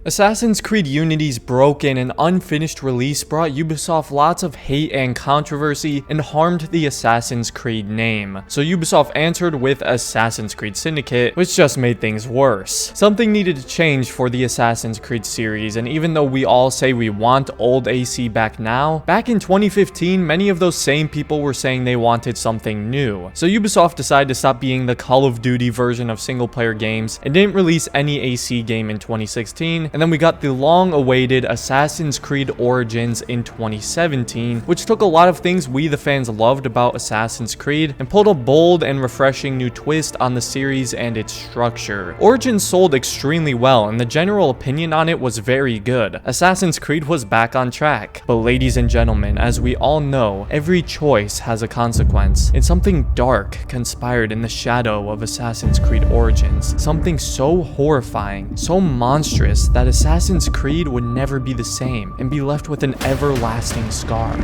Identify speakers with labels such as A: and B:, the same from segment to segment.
A: Assassin's Creed Unity's broken and unfinished release brought Ubisoft lots of hate and controversy and harmed the Assassin's Creed name. So Ubisoft answered with Assassin's Creed Syndicate, which just made things worse. Something needed to change for the Assassin's Creed series, and even though we all say we want old AC back now, back in 2015, many of those same people were saying they wanted something new. So Ubisoft decided to stop being the Call of Duty version of single-player games and didn't release any AC game in 2016. And then we got the long-awaited Assassin's Creed Origins in 2017, which took a lot of things we the fans loved about Assassin's Creed and pulled a bold and refreshing new twist on the series and its structure. Origins sold extremely well, and the general opinion on it was very good. Assassin's Creed was back on track. But ladies and gentlemen, as we all know, every choice has a consequence, and something dark conspired in the shadow of Assassin's Creed Origins. Something so horrifying, so monstrous, that Assassin's Creed would never be the same and be left with an everlasting scar.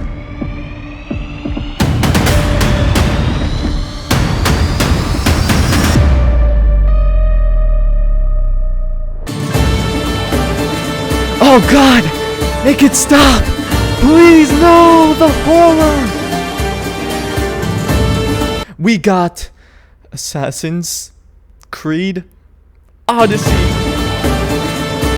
A: Oh God! Make it stop! Please, no! The horror! We got Assassin's Creed Odyssey.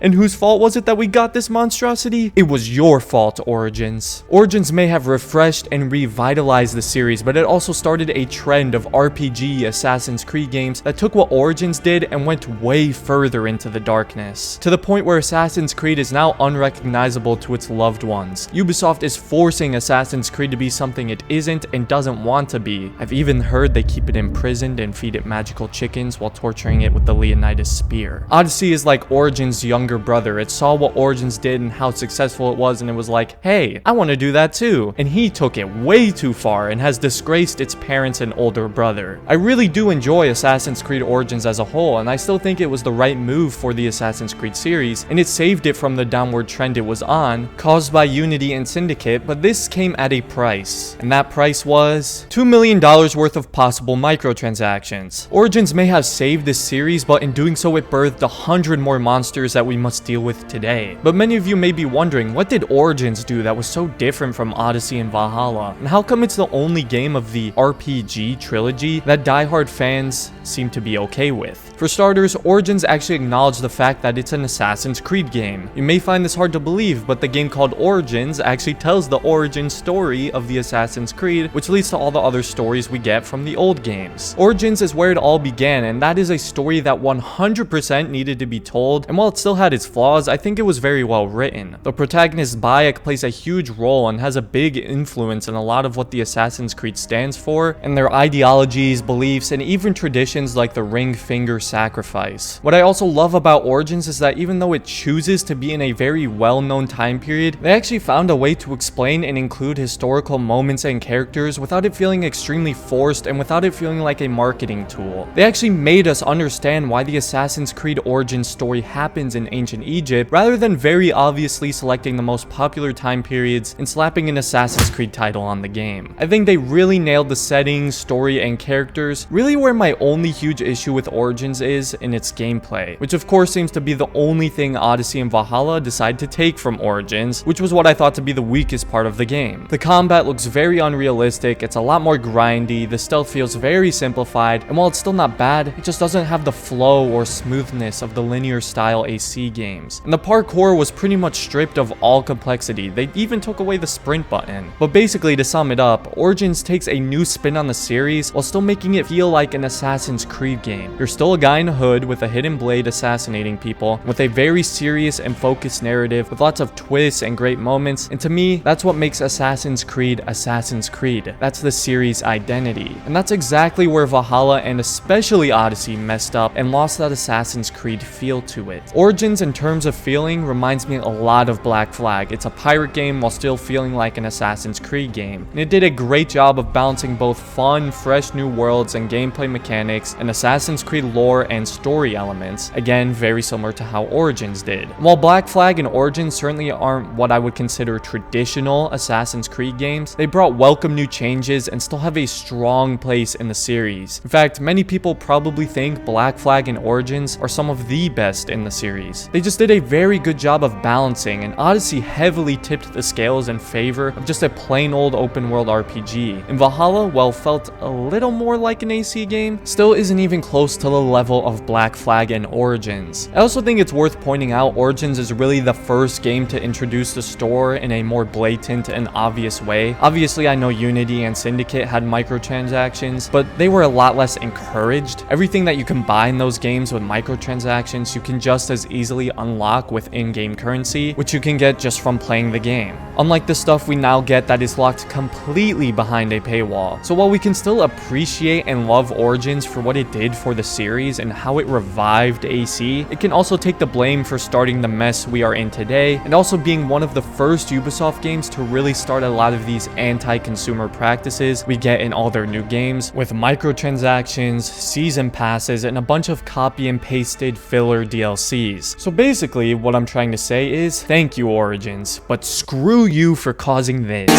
A: And whose fault was it that we got this monstrosity? It was your fault, Origins. Origins may have refreshed and revitalized the series, but it also started a trend of RPG Assassin's Creed games that took what Origins did and went way further into the darkness, to the point where Assassin's Creed is now unrecognizable to its loved ones. Ubisoft is forcing Assassin's Creed to be something it isn't and doesn't want to be. I've even heard they keep it imprisoned and feed it magical chickens while torturing it with the Leonidas spear. Odyssey is like Origins' younger brother. It saw what Origins did and how successful it was, and it was like, hey, I want to do that too. And he took it way too far and has disgraced its parents and older brother. I really do enjoy Assassin's Creed Origins as a whole, and I still think it was the right move for the Assassin's Creed series, and it saved it from the downward trend it was on, caused by Unity and Syndicate, but this came at a price. And that price was $2 million worth of possible microtransactions. Origins may have saved this series, but in doing so it birthed 100 more monsters that we must deal with today. But many of you may be wondering, what did Origins do that was so different from Odyssey and Valhalla? And how come it's the only game of the RPG trilogy that diehard fans seem to be okay with? For starters, Origins actually acknowledged the fact that it's an Assassin's Creed game. You may find this hard to believe, but the game called Origins actually tells the origin story of the Assassin's Creed, which leads to all the other stories we get from the old games. Origins is where it all began, and that is a story that 100% needed to be told, and while it still had its flaws, I think it was very well written. The protagonist Bayek plays a huge role and has a big influence in a lot of what the Assassin's Creed stands for, and their ideologies, beliefs, and even traditions like the ring finger sacrifice. What I also love about Origins is that even though it chooses to be in a very well-known time period, they actually found a way to explain and include historical moments and characters without it feeling extremely forced and without it feeling like a marketing tool. They actually made us understand why the Assassin's Creed Origins story happens in ancient Egypt, rather than very obviously selecting the most popular time periods and slapping an Assassin's Creed title on the game. I think they really nailed the settings, story, and characters. Really where my only huge issue with Origins is in its gameplay, which of course seems to be the only thing Odyssey and Valhalla decide to take from Origins, which was what I thought to be the weakest part of the game. The combat looks very unrealistic, it's a lot more grindy, the stealth feels very simplified, and while it's still not bad, it just doesn't have the flow or smoothness of the linear style AC games. And the parkour was pretty much stripped of all complexity. They even took away the sprint button. But basically, to sum it up, Origins takes a new spin on the series while still making it feel like an Assassin's Creed game. You're still a guy in a hood with a hidden blade assassinating people, with a very serious and focused narrative with lots of twists and great moments, and to me, that's what makes Assassin's Creed Assassin's Creed. That's the series' identity. And that's exactly where Valhalla and especially Odyssey messed up and lost that Assassin's Creed feel to it. Origins, in terms of feeling, reminds me a lot of Black Flag. It's a pirate game while still feeling like an Assassin's Creed game, and it did a great job of balancing both fun, fresh new worlds and gameplay mechanics and Assassin's Creed lore and story elements, again very similar to how Origins did. While Black Flag and Origins certainly aren't what I would consider traditional Assassin's Creed games, they brought welcome new changes and still have a strong place in the series. In fact, many people probably think Black Flag and Origins are some of the best in the series. games. They just did a very good job of balancing, and Odyssey heavily tipped the scales in favor of just a plain old open world RPG. And Valhalla, while felt a little more like an AC game, still isn't even close to the level of Black Flag and Origins. I also think it's worth pointing out Origins is really the first game to introduce the store in a more blatant and obvious way. Obviously, I know Unity and Syndicate had microtransactions, but they were a lot less encouraged. Everything that you can buy in those games with microtransactions, you can just as easily unlock with in-game currency, which you can get just from playing the game. Unlike the stuff we now get that is locked completely behind a paywall. So while we can still appreciate and love Origins for what it did for the series and how it revived AC, it can also take the blame for starting the mess we are in today, and also being one of the first Ubisoft games to really start a lot of these anti-consumer practices we get in all their new games, with microtransactions, season passes, and a bunch of copy and pasted filler DLCs. So basically, what I'm trying to say is, thank you Origins, but screw you for causing this.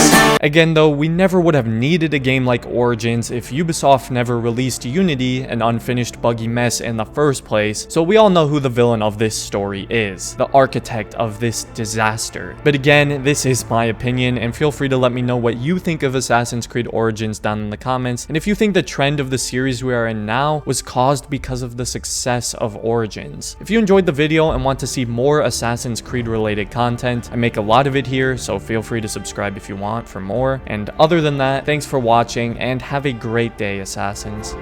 A: Again though, we never would have needed a game like Origins if Ubisoft never released Unity, an unfinished buggy mess in the first place, so we all know who the villain of this story is, the architect of this disaster. But again, this is my opinion, and feel free to let me know what you think of Assassin's Creed Origins down in the comments, and if you think the trend of the series we are in now was caused because of the success of Origins. If you enjoyed the video and want to see more Assassin's Creed related content, I make a lot of it here, so feel free to subscribe if you want for more. And other than that, thanks for watching and have a great day, Assassins.